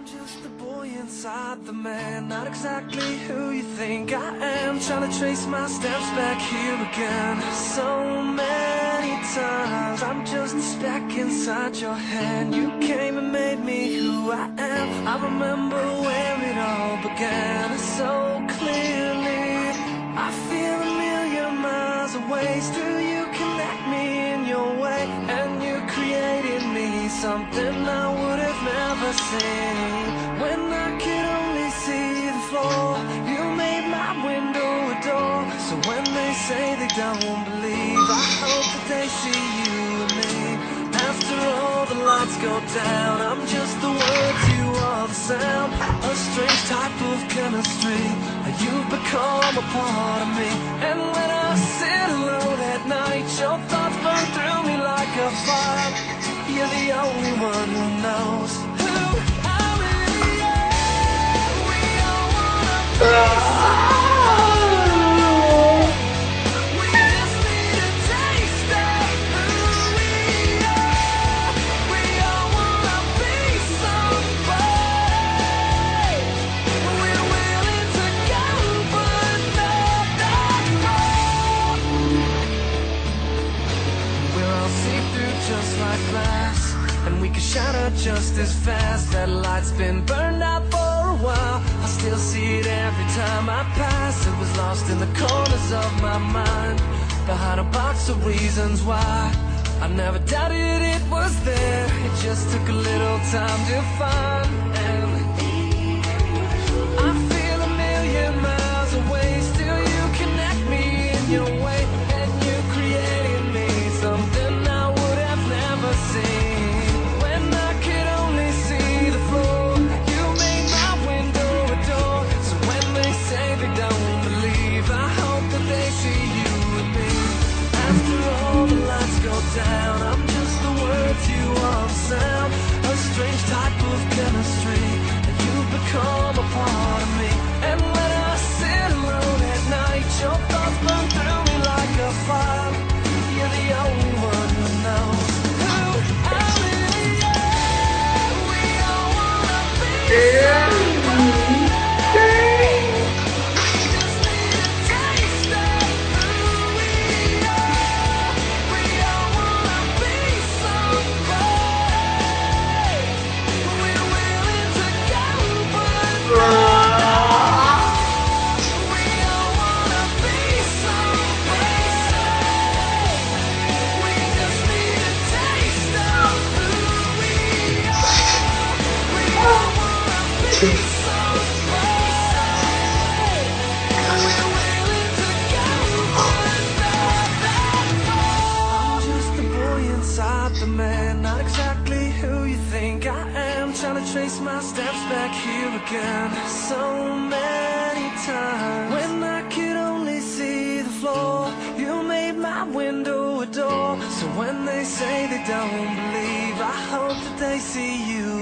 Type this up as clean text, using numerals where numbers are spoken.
I'm just a boy inside the man, not exactly who you think I am. Trying to trace my steps back here again. So many times I'm just a speck inside your hand. You came and made me who I am. I remember where it all began so clearly. I feel a million miles away. Still you connect me in your way, and you created me something I would have never seen. When I could only see the floor, you made my window a door. So when they say they don't believe, I hope that they see you and me. After all the lights go down, I'm just the words, you are the sound. A strange type of chemistry, you've become a part of me. And when I sit alone at night, your thoughts burn through me like a fire. You're the only one who knows who I really am. We all wanna be someone. We just need a taste of who we are. We all wanna be somebody. We're willing to go, but not that far. We're all see-through just like glass, and we can shatter just as fast. That light's been burned out for a while. I still see it every time I pass. It was lost in the corners of my mind, behind a box of reasons why. I never doubted it was there. It just took a little time to find. And I feel a million miles away. Still you connect me in your way, and you created me something I would have never seen. When I could only see the floor, you made my window a door. So when they say they don't believe, I hope that they see you and me. After all the lights go down, I'm just the words, you are the sound. A strange type of chemistry, and you've become a part of me. And when I sit alone at night, your thoughts burn through me like a fire. You're the only one who knows who I really am. We all wanna be somebody. We just need a taste of who we are. We all wanna be somebody. We're willing to go, but we all wanna be somebody. We just need a taste of who we are. We all wanna be somebody. We're willing to go, but not that far. I'm just the boy inside the man, not exactly who you think I am. Trying to trace my steps back here again so many times. When I could only see the floor, you made my window a door. So when they say they don't believe, I hope that they see you